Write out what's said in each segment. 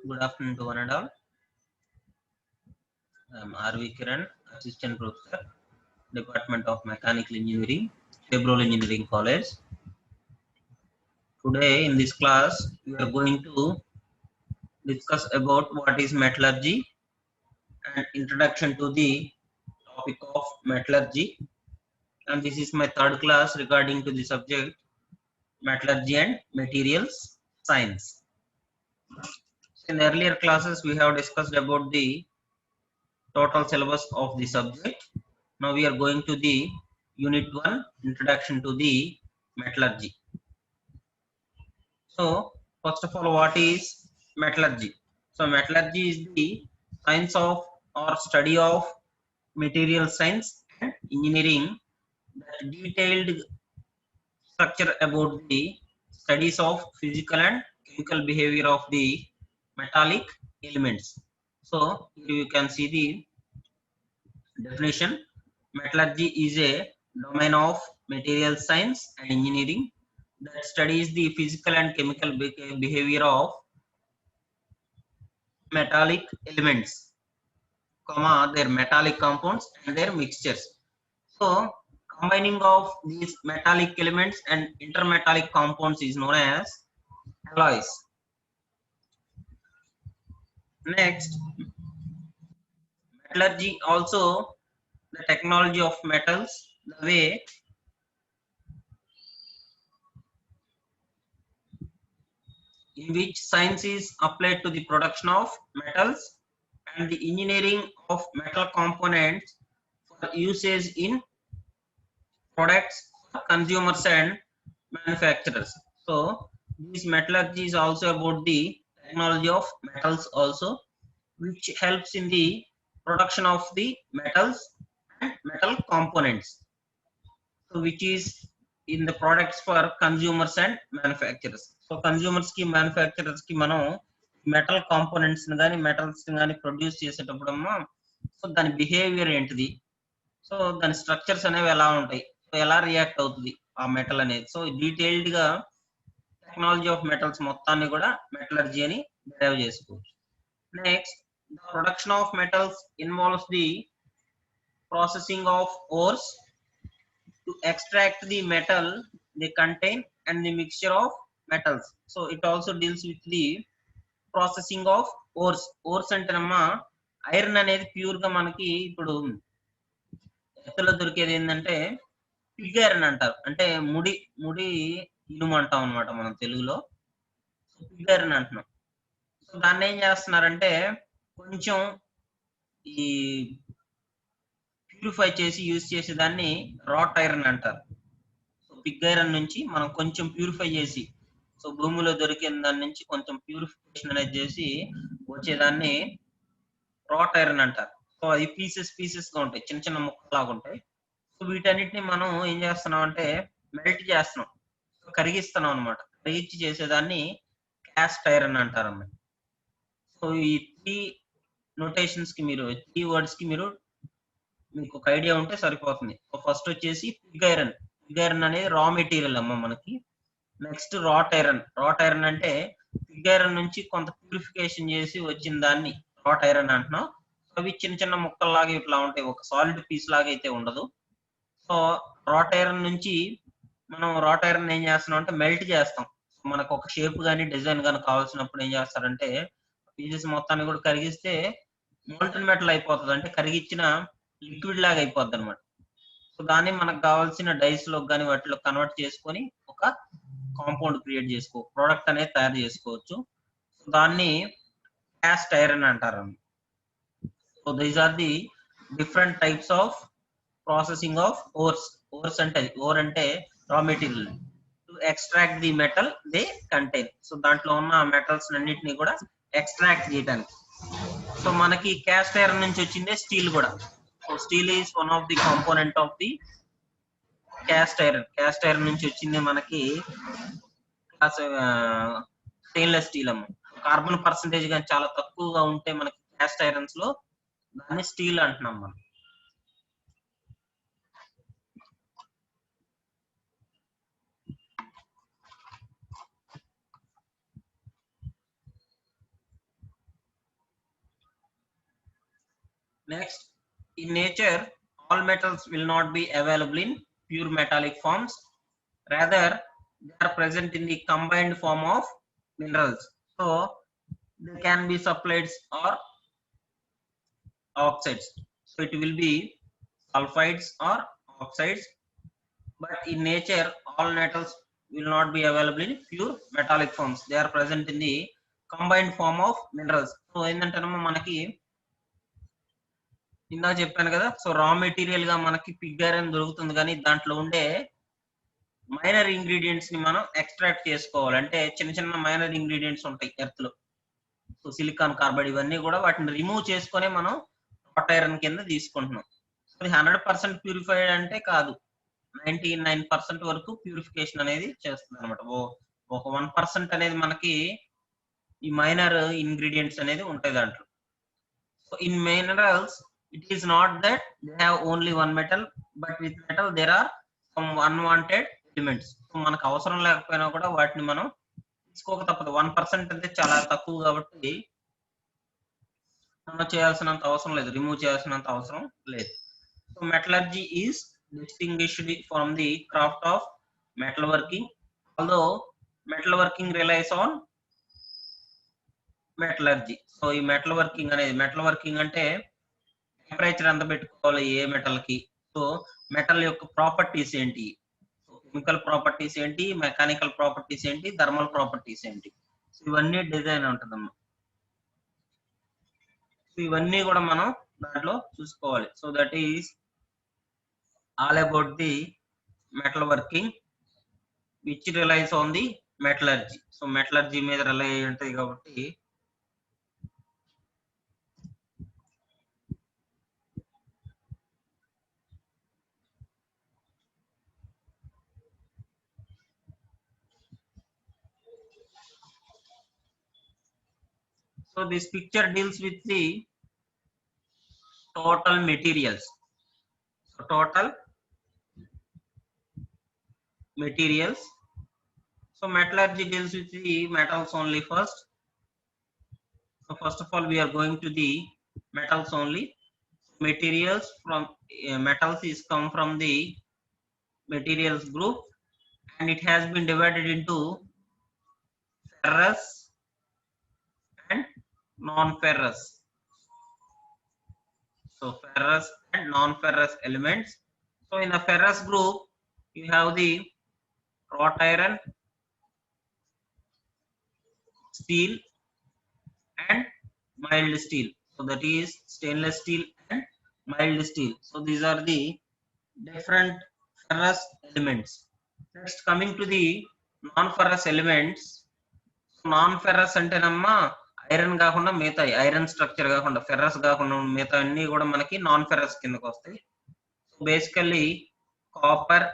Good afternoon to one and all. I am R.V. Kiran, Assistant Professor, Department of Mechanical Engineering, Chevrolet Engineering College. Today in this class, we are going to discuss about what is metallurgy and introduction to the topic of metallurgy. And this is my third class regarding to the subject metallurgy and materials science. In earlier classes, we have discussed about the total syllabus of the subject. Now we are going to the unit 1, introduction to the metallurgy. So first of all, what is metallurgy? So metallurgy is the science of or study of material science and engineering, that detailed structure about the studies of physical and chemical behavior of the metallic elements. So here you can see the definition. Metallurgy is a domain of material science and engineering that studies the physical and chemical behavior of metallic elements, their metallic compounds and their mixtures. So combining of these metallic elements and intermetallic compounds is known as alloys. Next, metallurgy also the technology of metals, the way in which science is applied to the production of metals and the engineering of metal components for usage in products for consumers and manufacturers. So this metallurgy is also about the technology of metals also, which helps in the production of the metals and metal components, so which is in the products for consumers and manufacturers. So consumers ki manufacturers ki మనం metal components కానీ metals కానీ produce చేసేటప్పుడమ్మా so దాని behaviour ఏంటిది, so దాని structures అనేవి ఎలా ఉంటాయి, so ఎలా రియాక్ట్ అవుతుంది ఆ మెటల్ అనేది, సో డీటెయిల్డ్ గా టెక్నాలజీ ఆఫ్ మెటల్స్ మొత్తాన్ని కూడా మెటలర్జీ అని డిరైవ్ చేసుకోవచ్చు. Next, the production of metals involves the processing of ఓర్స్ to extract the metal they contain and the mixture of metals. So it also deals with the processing of ores. Ores అంటేనమ్మా iron అనేది pure గా మనకి ఇప్పుడు ఎత్తులో దొరికేది ఏంటంటే Pig iron అంటారు, అంటే ముడి ముడి ఇనుము అంటాం అనమాట మనం తెలుగులో. పిగ్ ఐరన్ అంటున్నాం. సో దాన్ని ఏం చేస్తున్నారంటే కొంచెం ఈ ప్యూరిఫై చేసి యూజ్ చేసే దాన్ని రాట్ ఐరన్ అంటారు. సో పిగ్ ఐరన్ నుంచి మనం కొంచెం ప్యూరిఫై చేసి, సో భూమిలో దొరికిన దాని నుంచి కొంచెం ప్యూరిఫికేషన్ అనేది చేసి వచ్చేదాన్ని రాట్ ఐరన్ అంటారు. సో అది పీసెస్ గా ఉంటాయి, చిన్న చిన్న ముక్కలాగా ఉంటాయి. సో వీటన్నిటిని మనం ఏం చేస్తున్నాం అంటే మెల్ట్ చేస్తున్నాం, కరిగిస్తున్నాం అనమాట. కరిగించి చేసేదాన్ని క్యాస్ట్ ఐరన్ అంటారు అన్నమాట. సో ఈ త్రీ నోటేషన్స్ కి మీరు, త్రీ వర్డ్స్ కి మీరు మీకు ఒక ఐడియా ఉంటే సరిపోతుంది. ఫస్ట్ వచ్చేసి పిగ్ ఐరన్. పిగ్ ఐరన్ అనేది రా మెటీరియల్ అమ్మ మనకి. Next rot iron. Rot iron అంటే పిగ్ ఐరన్ నుంచి కొంత ప్యూరిఫికేషన్ చేసి వచ్చిన దాన్ని రాట్ ఐరన్ అంటున్నాం. అవి చిన్న చిన్న ముక్కల్లాగా ఇట్లా ఉంటాయి, ఒక సాలిడ్ పీస్ లాగా అయితే ఉండదు. సో రాట్ ఐరన్ నుంచి మనం రాట్ ఐరన్ ఏం చేస్తున్నాం అంటే మెల్ట్ చేస్తాం. మనకు ఒక షేప్ కానీ డిజైన్ కానీ కావాల్సినప్పుడు ఏం చేస్తారంటే పీసెస్ మొత్తాన్ని కూడా కరిగిస్తే మోల్టన్ మెటల్ అయిపోతుంది, అంటే కరిగిచ్చిన లిక్విడ్ లాగా అయిపోద్ది అనమాట. సో దాన్ని మనకు కావాల్సిన డైస్ లో కానీ వాటిలో కన్వర్ట్ చేసుకొని ఒక కాంపౌండ్ క్రియేట్ చేసుకో, ప్రోడక్ట్ అనేది తయారు చేసుకోవచ్చు. సో దాన్ని క్యాస్ట్ ఐరన్ అంటారు. So these are the different types of processing of ores. Ores అంటే ఓర్ అంటే raw material, to extract the metal they contain. So దాంట్లో ఉన్న మెటల్స్ అన్నిటిని కూడా ఎక్స్ట్రాక్ట్ చేయడానికి. సో మనకి క్యాస్ట్ ఐరన్ నుంచి వచ్చిందే స్టీల్ కూడా. So steel is one of the component of the cast iron. Cast iron నుంచి వచ్చింది మనకి స్టెయిన్లెస్ స్టీల్ అమ్మ. కార్బన్ పర్సంటేజ్ కానీ చాలా తక్కువగా ఉంటే మనకి క్యాస్ట్ ఐరన్స్ లో దాన్ని స్టీల్ అంటున్నాం మనం. Next, in nature, all metals will not be available in pure metallic forms. Rather, they are present in the combined form of minerals. So they can be sulfides or oxides. So it will be sulfides or oxides. But in nature, all metals will not be available in pure metallic forms. They are present in the combined form of minerals. So ఏంటంటేనమ్మా మనకి ఇందాక చెప్పాను కదా, so raw material గా మనకి Pig iron దొరుకుతుంది, కానీ దాంట్లో ఉండే మైనర్ ఇంగ్రీడియంట్స్ ని మనం ఎక్స్ట్రాక్ట్ చేసుకోవాలి. అంటే చిన్న చిన్న మైనర్ ఇంగ్రీడియంట్స్ ఉంటాయి ఎర్త్ లో, సో సిలికాన్ కార్బైడ్ ఇవన్నీ కూడా వాటిని రిమూవ్ చేసుకొని మనం రాట్ ఐరన్ కింద తీసుకుంటున్నాం. సో 100% ప్యూరిఫైడ్ అంటే కాదు, 99% వరకు ప్యూరిఫికేషన్ అనేది చేస్తుంది అనమాట. ఒక 1% అనేది మనకి ఈ మైనర్ ఇంగ్రీడియంట్స్ అనేది ఉంటాయి దాంట్లో. So in minerals it is not that they have only one metal, but with metal there are some unwanted elements. So మనకు అవసరం లేకపోయినా కూడా వాటిని మనం తీసుకోక తప్పదు. 1% అంటే చాలా తక్కువ కాబట్టి మనం చేయాల్సినంత అవసరం లేదు, రిమూవ్ చేయాల్సినంత అవసరం లేదు. So metallurgy is distinguished from the craft of metalworking, although metalworking relies on metallurgy. So ఈ మెటల్ వర్కింగ్ అంటే టెంపరేచర్ ఎంత పెట్టుకోవాలి ఏ మెటల్ కి, సో మెటల్ యొక్క ప్రాపర్టీస్ ఏంటి, కెమికల్ ప్రాపర్టీస్ ఏంటి, మెకానికల్ ప్రాపర్టీస్ ఏంటి, థర్మల్ ప్రాపర్టీస్ ఏంటి, సో ఇవన్నీ డిజైన్ ఉంటుందమ్మా. సో ఇవన్నీ కూడా మనం దాంట్లో చూసుకోవాలి. So that is all about the metal working which relies on the metallurgy. So metallurgy మీద రిలై అయి ఉంటుంది కాబట్టి so this picture deals with the total materials. So total materials. So metallurgy deals with the metals only first. So first of all we are going to the metals only. Materials from metals is come from the materials group, and it has been divided into ferrous and non-ferrous. So ferrous and non-ferrous elements. So in the ferrous group you have the wrought iron, steel and mild steel. So that is stainless steel and mild steel. So these are the different ferrous elements. Next, coming to the non-ferrous elements. Non-ferrous అంటేనమ్మా iron కాకుండా మిగతా iron structure కాకుండా ferrous కాకుండా మిగతా అన్ని కూడా మనకి non ferrous కిందకి వస్తాయి. So basically copper,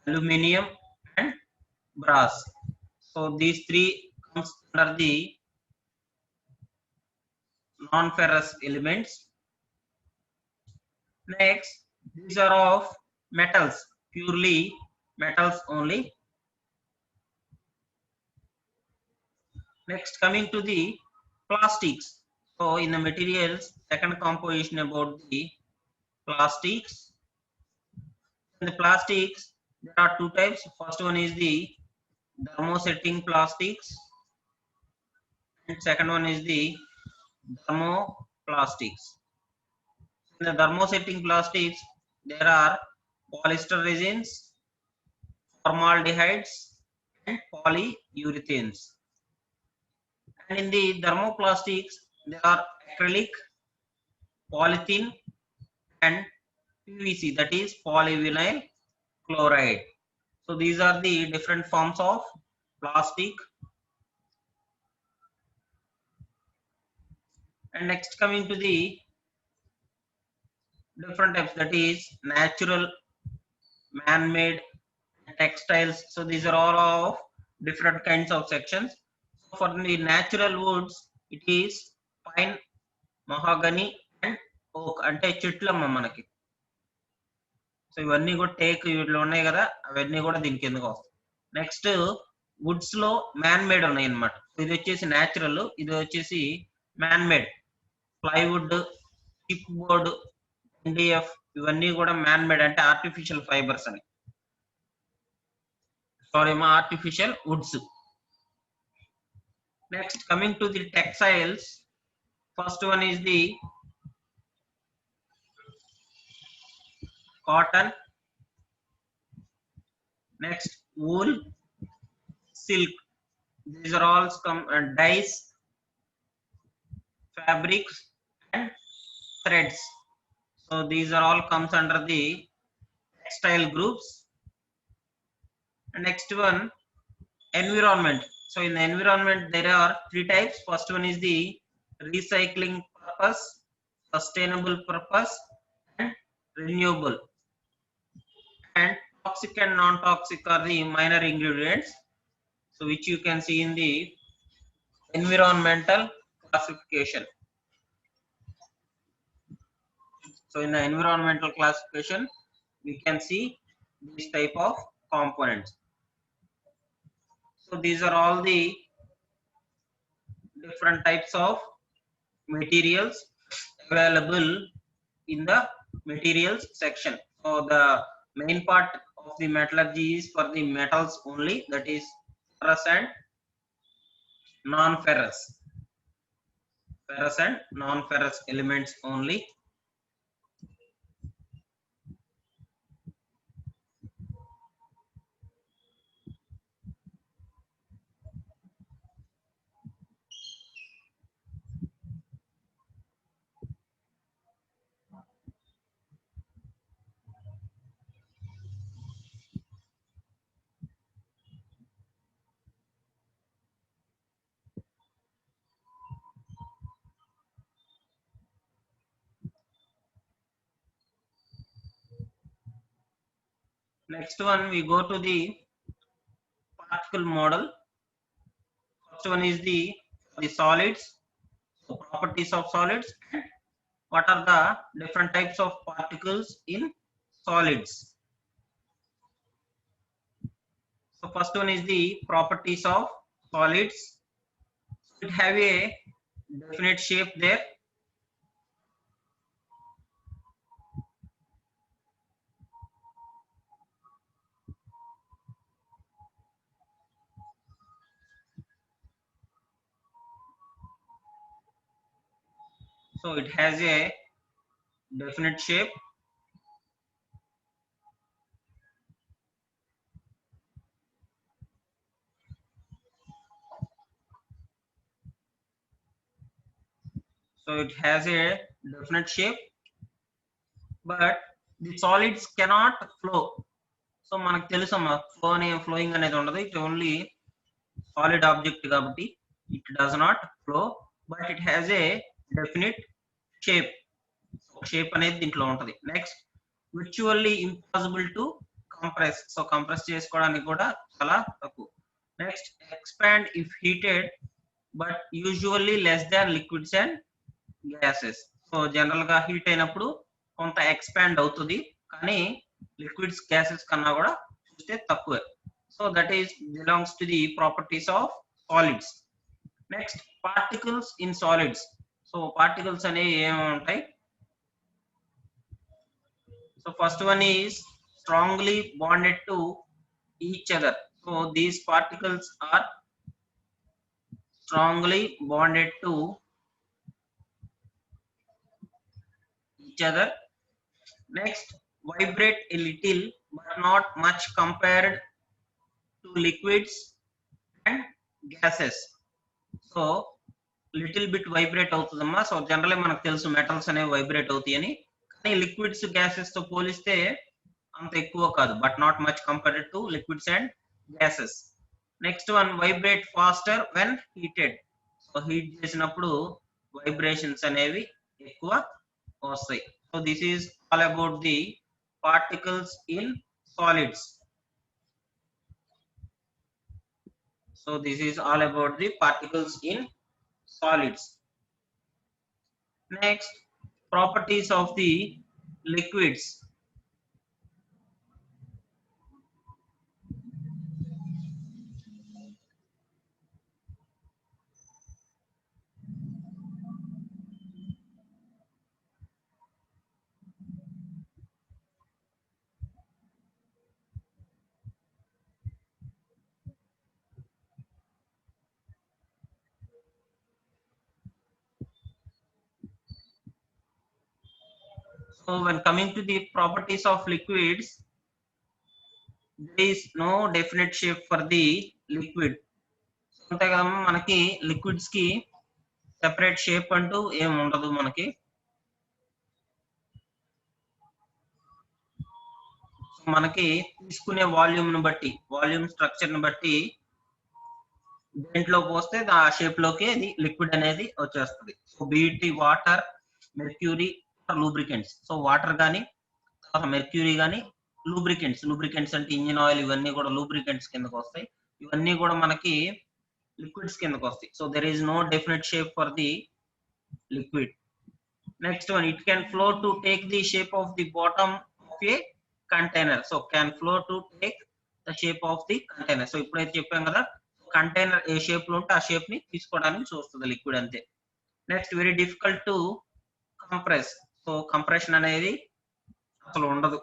aluminium and brass. So these three comes under the non-ferrous elements. Next, these are of metals, purely metals only. Next, coming to the plastics. So in the materials, second composition about the plastics. In the plastics there are two types. First one is the thermosetting plastics and second one is the thermoplastics. In the thermosetting plastics there are polyester resins, formaldehydes and polyurethanes. And in the thermoplastics there are acrylic, polythene and PVC, that is polyvinyl chloride. So these are the different forms of plastic. And next, coming to the different types, that is natural, man-made, textiles. So these are all of different kinds of sections. So for the natural woods it is pine, mahogany and oak. అంటే చెట్లమ్మ మనకి. So ఇవన్నీ కూడా take వీటిలో ఉన్నాయి కదా, అవన్నీ కూడా దీనికి ఎందుకు వస్తాయి. నెక్స్ట్ వుడ్స్ లో మ్యాన్ మేడ్ ఉన్నాయి అనమాట. ఇది వచ్చేసి న్యాచురల్, ఇది వచ్చేసి man made. Plywood, chip board, NDF ఇవన్నీ కూడా మ్యాన్ మేడ్ అంటే ఆర్టిఫిషియల్ ఫైబర్స్ అని, సారీ మా artificial Woods. Next coming to the textiles, first one is the cotton, next wool, silk. These are all dyes, fabrics and threads. So these are all comes under the textile groups. And next one, environment. So in the environment there are three types. First one is the recycling purpose, sustainable purpose and renewable. And toxic and non-toxic are the minor ingredients, so which you can see in the environmental classification. So in the environmental classification we can see this type of components. So these are all the different types of materials available in the materials section. So the main part of the metallurgy is for the metals only, that is ferrous and non-ferrous, ferrous and non-ferrous elements only. Next one we go to the particle model. First one is the solids, so properties of solids and what are the different types of particles in solids. So first one is the properties of solids. So it have a definite shape there. So it has a definite shape. So it has a definite shape, but the solids cannot flow. So మనకు తెలుసు అమ్మా flow అనే flowing అనేది ఉండదు, it only solid object కాబట్టి it does not flow, but it has a definite shape. Shape అనేది దీంట్లో ఉంటది. Next virtually impossible to compress, so compress చేసుకోవడానికి కూడా చాలా తక్కువ. Next expand if heated but usually less than liquids and gases. So general గా heat అయినప్పుడు కొంత ఎక్స్పాండ్ అవుతుంది, కానీ లిక్విడ్స్ గ్యాసెస్ కన్నా కూడా చూస్తే తక్కువే. So that is belongs to the properties of solids. Next particles in solids. So particles అనేవి ఏమేమి ఉంటాయి? So first one is strongly bonded to each other. So these particles are strongly bonded to each other. Next, vibrate a little but not much compared to liquids and gases. So little bit vibrate అవుతుందమ్మా. So generally మనకు తెలుసు metals అనేవి vibrate అవుతాయి అని, కానీ liquids gases తో పోలిస్తే అంత ఎక్కువ కాదు, but not much compared to liquids and gases. Next one vibrate faster when heated. So heat చేసినప్పుడు వైబ్రేషన్స్ అనేవి ఎక్కువ వస్తాయి. So this is all about the particles in solids. So this is all about the particles in solids. Next, properties of the liquids. So when coming to the properties of liquids, there is no definite shape for the liquid. అంతే కదమ్మా, మనకి liquids కి separate shape అంటూ ఏం ఉండదు మనకి. మనకి తీసుకునే వాల్యూమ్ ని బట్టి, వాల్యూమ్ స్ట్రక్చర్ ని బట్టి దేంట్లో పోస్తే ఆ షేప్ లోకి అది లిక్విడ్ అనేది వచ్చేస్తుంది. So BT water, mercury, lubricants. So water కానీ, మెర్క్యూరీ కానీ, లూబ్రికెంట్స్ అంటే ఇంజిన్ ఆయిల్, ఇవన్నీ కూడా లూబ్రికెంట్స్ కిందకి వస్తాయి. ఇవన్నీ కూడా మనకి లిక్విడ్స్ కిందకి వస్తాయి. So there is no definite shape for the liquid. Next one, it can flow to take the shape of the bottom of a container. So can flow to take the shape of the container. So ఇప్పుడైతే చెప్పాం కదా, container ఏ shape లో ఉంటే ఆ shape ని తీసుకోవడానికి చూస్తుంది liquid అంతే. Next, very difficult to compress. So compression అనేది అసలు ఉండదు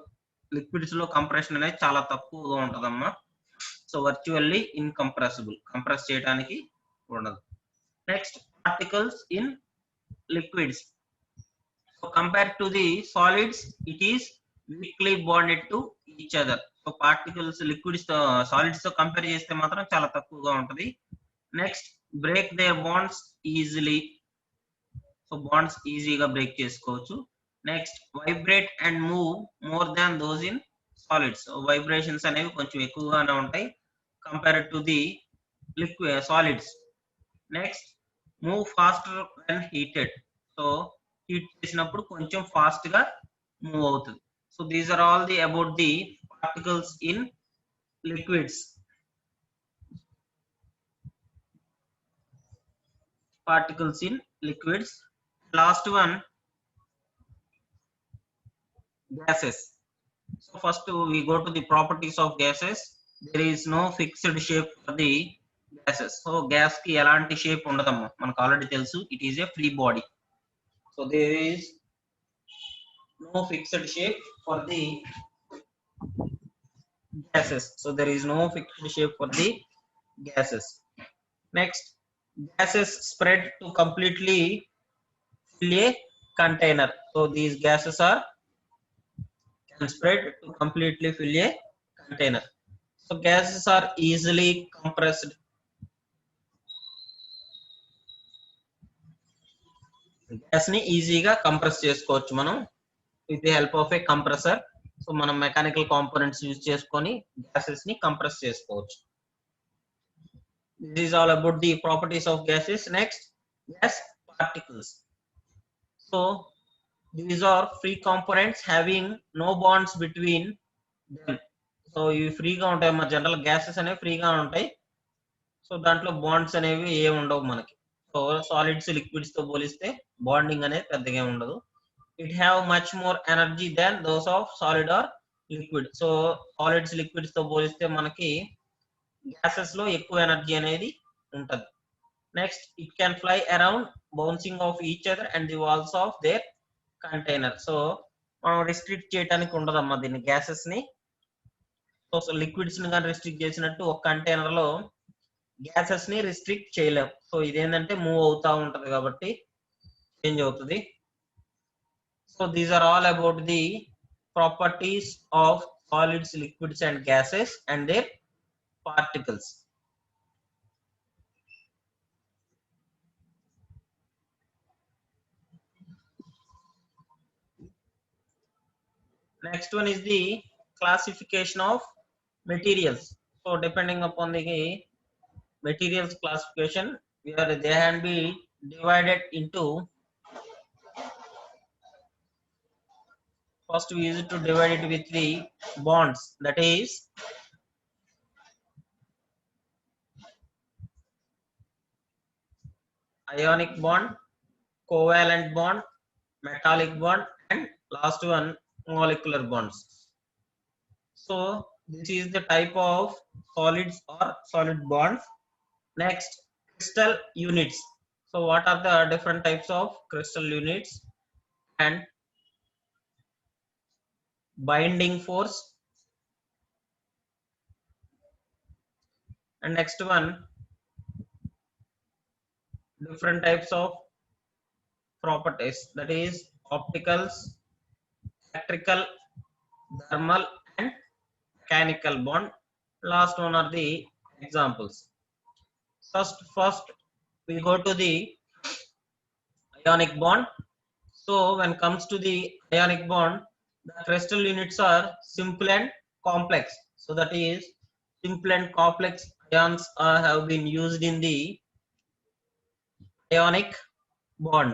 లిక్విడ్స్ లో, కంప్రెషన్ అనేది చాలా తక్కువగా ఉంటదమ్మా. సో వర్చువల్లీ ఇన్కంప్రెసిబుల్, కంప్రెస్ చేయడానికి ఉండదు. Next, particles in liquids. So compared to the solids, it is weakly bonded to each other. So particles liquids తో solids తో కంపేర్ చేస్తే మాత్రం చాలా తక్కువగా ఉంటది. Next, break their bonds easily. So bonds ఈజీగా బ్రేక్ చేసుకోవచ్చు. Next, vibrate and move more than those in solids. Vibrations అనేవి కొంచెం ఎక్కువగానే ఉంటాయి compared to the liquid solids. Next, move faster when heated. So heat చేసినప్పుడు కొంచెం ఫాస్ట్ గా move అవుతుంది. So these are all the about the particles in liquids. Particles in liquids. Last one, gases. So first we go to the properties of gases. There is no fixed shape for the gases. So gas ki elanti shape undadamma, manaku already telusu, it is a free body. So there is no fixed shape for the gases. So there is no fixed shape for the gases. Next, gases spread to completely fill a container. So these gases can spread to completely fill a container. So gases are easily compressed. Gas ని ఈజీగా compress చేసుకోవచ్చు మనం with the help of A compressor. So మనం mechanical components use చేసుకొని gases ని compress చేసుకోవచ్చు. This is all about the properties of gases. Next, gas particles. So these are free components having no bonds between them. So ఇవి ఫ్రీగా ఉంటాయి, మన general gases అనేవి ఫ్రీగా ఉంటాయి. సో దాంట్లో బాండ్స్ అనేవి ఏమి ఉండవు మనకి. సో సాలిడ్స్ లిక్విడ్స్ తో పోలిస్తే బాండింగ్ అనేది పెద్దగా ఉండదు. It have much more energy than those of solid or liquid. So solids liquids తో పోలిస్తే మనకి గ్యాసెస్ లో ఎక్కువ ఎనర్జీ అనేది ఉంటది. Next, it can fly around bouncing off each other and the walls of their container. So మనం restrict చేయడానికి ఉండదమ్మా దీన్ని, గ్యాసెస్ ని. సో లిక్విడ్స్ ని కానీ రిస్ట్రిక్ట్ చేసినట్టు ఒక కంటైనర్ లో గ్యాసెస్ ని రిస్ట్రిక్ట్ చేయలేం. సో ఇదేంటంటే మూవ్ అవుతా ఉంటది కాబట్టి చేంజ్ అవుతుంది. So these are all about the properties of solids, liquids and gases and their particles. Next one is the classification of materials. So depending upon the materials classification, where they can be divided into, first we use it to divide it with the bonds, that is ionic bond, covalent bond, metallic bond, and last one molecular bonds. So this is the type of solids or solid bonds. Next, crystal units. So what are the different types of crystal units? And binding force. And next one, different types of properties, that is opticals, electrical, thermal and mechanical bond. Last one are the examples. First we go to the ionic bond. So when comes to the ionic bond, the crystal units are simple and complex. So that is, simple and complex ions have been used in the ionic bond.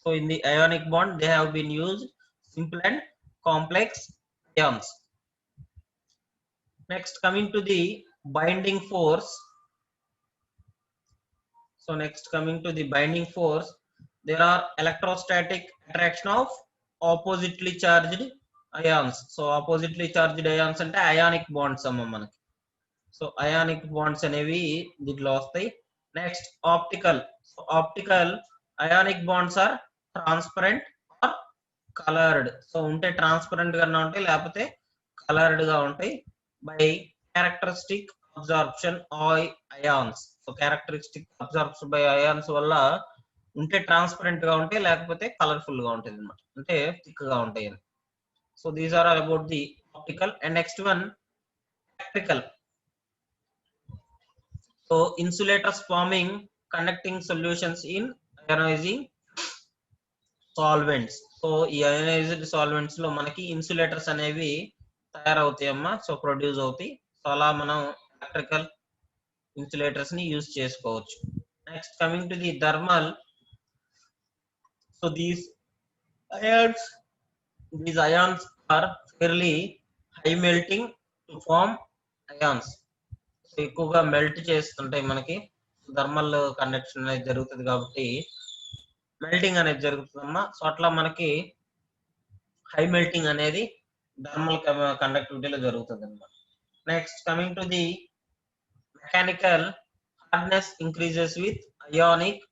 So in the ionic bond, they have been used simple and complex ions. Next, coming to the binding force. So next, coming to the binding force, there are electrostatic attraction of oppositely charged ions. So oppositely charged ions అంటే ionic bonds అమ్మ మనకి. So ionic bonds అనేవి దీంట్లో వస్తాయి. Next optical. So optical ionic bonds are transparent or colored. So ఉంటే transparent గా ఉంటాయి, లేకపోతే కలర్డ్ గా ఉంటాయి. By characteristic absorption ions. So characteristic absorption by ions వల్ల ఉంటే ట్రాన్స్పరెంట్ గా ఉంటాయి, లేకపోతే కలర్ఫుల్ గా ఉంటాయి అన్నమాట, అంటే థిక్ గా ఉంటాయి. So these are about the optical. And next one electrical. So insulators forming conducting solutions in ionising solvents. So ఈ అయోనైజ్డ్ సాల్వెంట్స్ లో మనకి ఇన్సులేటర్స్ అనేవి తయారవుతాయి అమ్మా. సో ప్రొడ్యూస్ అవుతాయి. సో అలా మనం ఎలక్ట్రికల్ ఇన్సులేటర్స్ ని యూజ్ చేసుకోవచ్చు. Next coming to the thermal. So these ions are fairly high melting to form ions. So ఎక్కువగా మెల్ట్ చేస్తుంటాయి మనకి. థర్మల్ కండక్షన్ అనేది జరుగుతుంది కాబట్టి మెల్టింగ్ అనేది జరుగుతుందమ్మా. సో అట్లా మనకి హై మెల్టింగ్ అనేది థర్మల్ కండక్టివిటీలో జరుగుతుంది అన్నమాట. Next coming to the mechanical. Hardness increases with ionic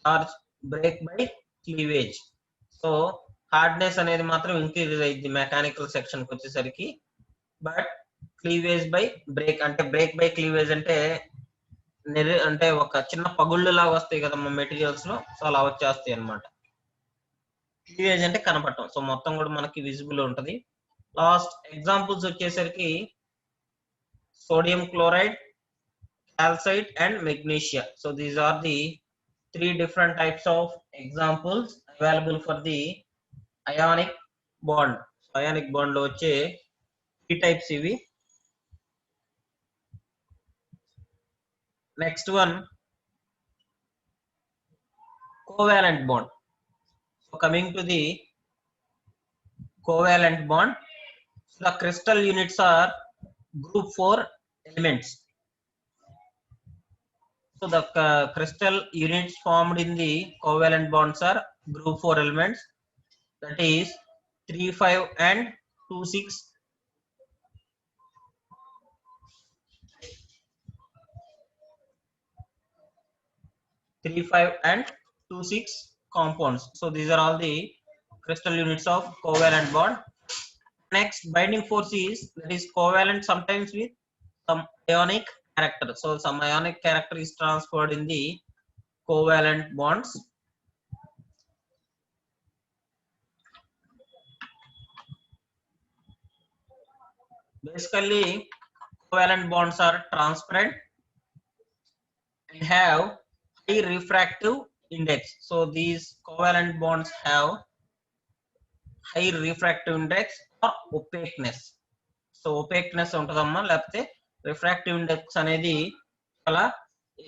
charge break by cleavage. So hardness అనేది మాత్రం ఇంక్రీజ్ అయ్యింది మెకానికల్ సెక్షన్ కి వచ్చేసరికి. బట్ క్లీవేజ్ బై బ్రేక్ అంటే బ్రేక్ బై క్లీవేజ్ అంటే అంటే ఒక చిన్న పగుళ్ళు లాగా వస్తాయి కదా మెటీరియల్స్ లో. సో అలా వచ్చేస్తాయి అనమాట. క్లీవేజ్ అంటే కనపడటం. సో మొత్తం కూడా మనకి విజిబుల్ ఉంటది. లాస్ట్ ఎగ్జాంపుల్స్ వచ్చేసరికి sodium chloride, calcite and magnesia. So these are the three different types of examples available for the ionic bond. So ionic bond lo vache three types ivi. Next one, covalent bond. So coming to the covalent bond, so the crystal units are group 4 elements. So the crystal units formed in the covalent bonds are group 4 elements, that is 3, 5 and 2, 6. 3, 5 and 2, 6 compounds. So these are all the crystal units of covalent bond. Next, binding force is, that is covalent sometimes with some ionic character. So some ionic character is transferred in the covalent bonds. Basically, covalent bonds are transparent and have high refractive index. So these covalent bonds have high refractive index or opaqueness. So opaqueness untadamma, లేకపోతే refractive index అనేది చాలా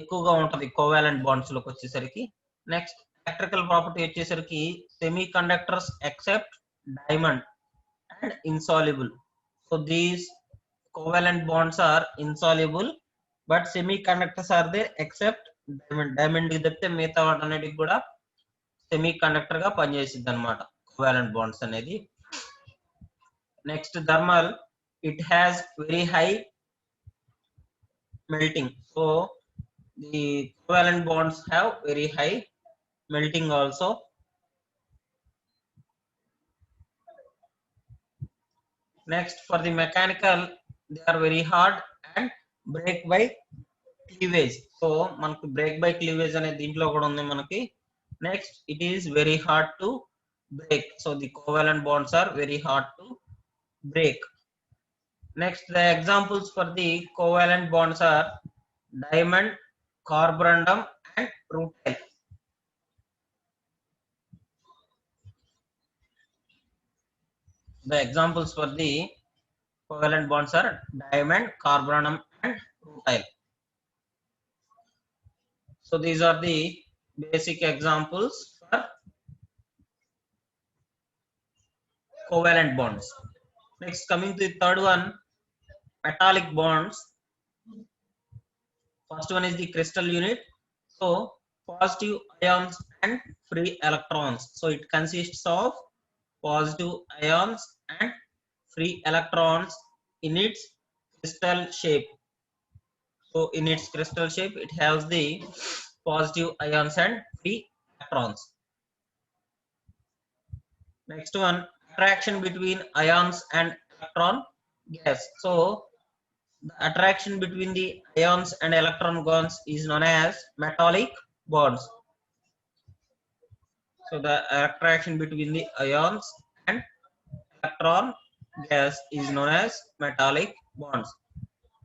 ఎక్కువగా ఉంటది covalent bonds లోకి వచ్చేసరికి. Next electrical property వచ్చేసరికి semiconductors except diamond and insoluble. So these covalent bonds are insoluble but semiconductors are there except diamond. Diamond కి తప్పితే మిగతా వాటన్నిటికి కూడా సెమీ కండక్టర్ గా పనిచేసిద్ది అనమాట కోవాలెంట్ బాండ్స్ అనేది. Next thermal, it has very high melting. So the covalent bonds have very high melting also. Next, for the mechanical, they are very hard and break by cleavage. So మనకు break by cleavage అనే దీంట్లో కూడా ఉంది మనకి. Next, it is very hard to break. So the covalent bonds are very hard to break. Next, the examples for the covalent bonds are diamond, carborundum, and rutile. The examples for the covalent bonds are diamond, carborundum, and rutile. So these are the basic examples for covalent bonds. Next, coming to the third one, metallic bonds. First one is the crystal unit. So positive ions and free electrons. So it consists of positive ions and free electrons in its crystal shape. So in its crystal shape, it has the positive ions and free electrons. Next one, attraction between ions and electron gas. So the attraction between the ions and electron bonds is known as metallic bonds. So the attraction between the ions and electron gas is known as metallic bonds.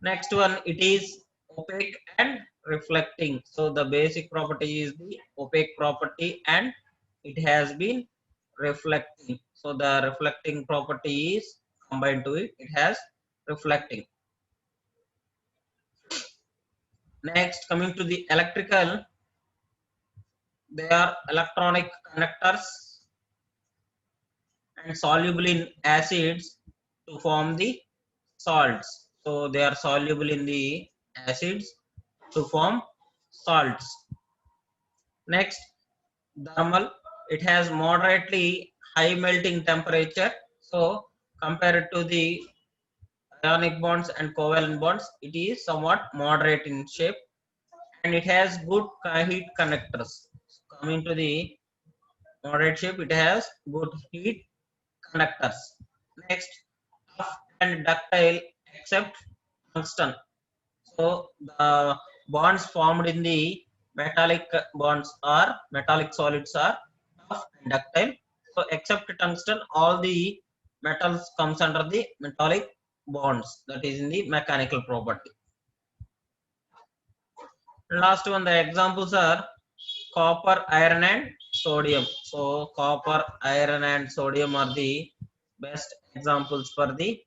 Next one, it is opaque and reflecting. So the basic property is the opaque property and it has been reflecting. So the reflecting property is combined to it. It has reflecting. Next, coming to the electrical, they are electronic conductors and soluble in acids to form the salts. So they are soluble in the acids to form salts. Next, thermal, it has moderately high melting temperature. So compared to the ionic bonds and covalent bonds, it is somewhat moderate in shape and it has good heat conductors. Coming to the moderate shape, it has good heat conductors. Next, tough and ductile except tungsten. So the bonds formed in the metallic bonds are metallic solids are tough and ductile. So except tungsten, all the metals comes under the metallic bonds. That is in the mechanical property. Last one, the examples are copper, iron, and sodium. So copper, iron, and sodium are the best examples for the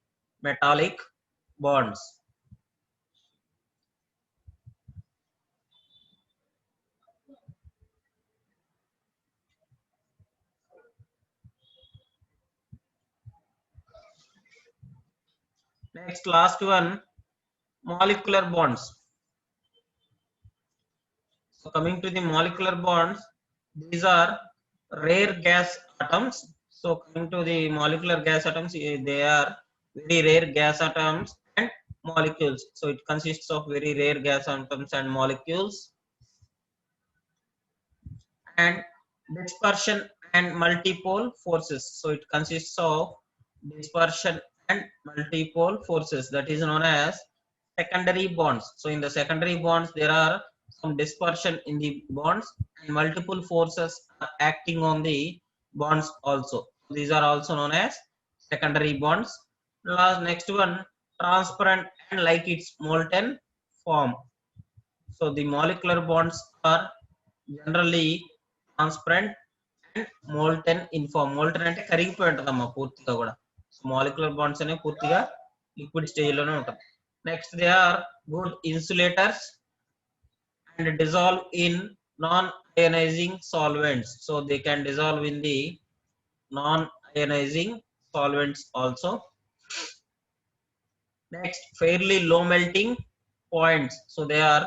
metallic bonds. Next, last one, molecular bonds. So coming to the molecular bonds, these are rare gas atoms. So coming to the molecular gas atoms, they are very rare gas atoms and molecules. So it consists of very rare gas atoms and molecules. And dispersion and multipole forces. So it consists of dispersion and multipole forces, that is known as secondary bonds. So in the secondary bonds, there are some dispersion in the bonds and multiple forces are acting on the bonds also. These are also known as secondary bonds. Next one, transparent and like its molten form. So the molecular bonds are generally transparent and molten inform. Molten అంటే కరిగిపోయి ఉంటుందమ్మా పూర్తిగా కూడా. So molecular bonds అనేవి పూర్తిగా liquid stage లోనే ఉంటుంది. Next, they are good insulators and dissolve in non ionising solvents. So they can dissolve in the non ionising solvents also. Next, fairly low melting points. So they are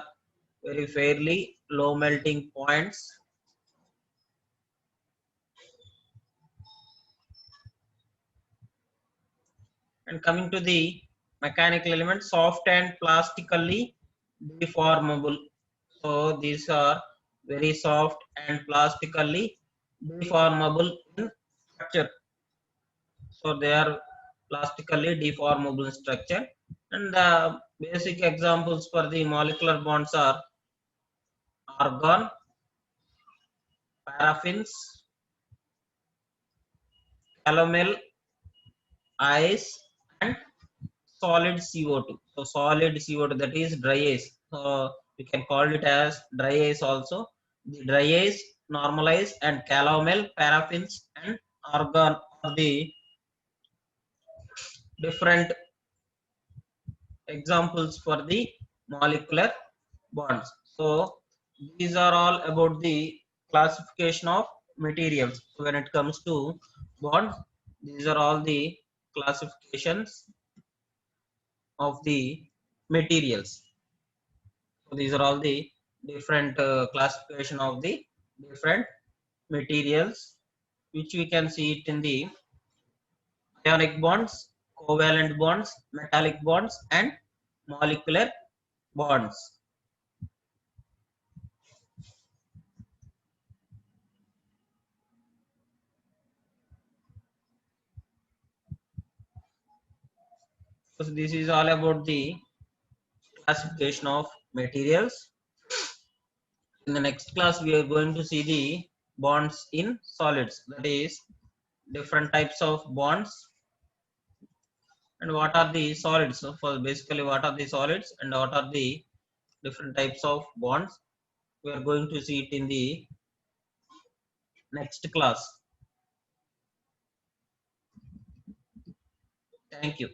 very fairly low melting points. And coming to the mechanical elements, soft and plastically deformable. So these are very soft and plastically deformable in structure. So they are plastically deformable structure. And the basic examples for the molecular bonds are argon, paraffins, calomel, ice, and solid CO2. So solid CO2, that is dry ice. So we can call it as dry ice also. The dry ice, normalize, and calomel, paraffins, and argon are the different examples for the molecular bonds. So these are all about the classification of materials. So when it comes to bonds, these are all the classifications of the materials. So these are all the different classification of the different materials, which we can see it in the ionic bonds, covalent bonds, metallic bonds, and molecular bonds. So this is all about the classification of materials. In the next class, we are going to see the bonds in solids, that is different types of bonds and what are the solids. So for basically what are the solids and what are the different types of bonds. We are going to see it in the next class. Thank you.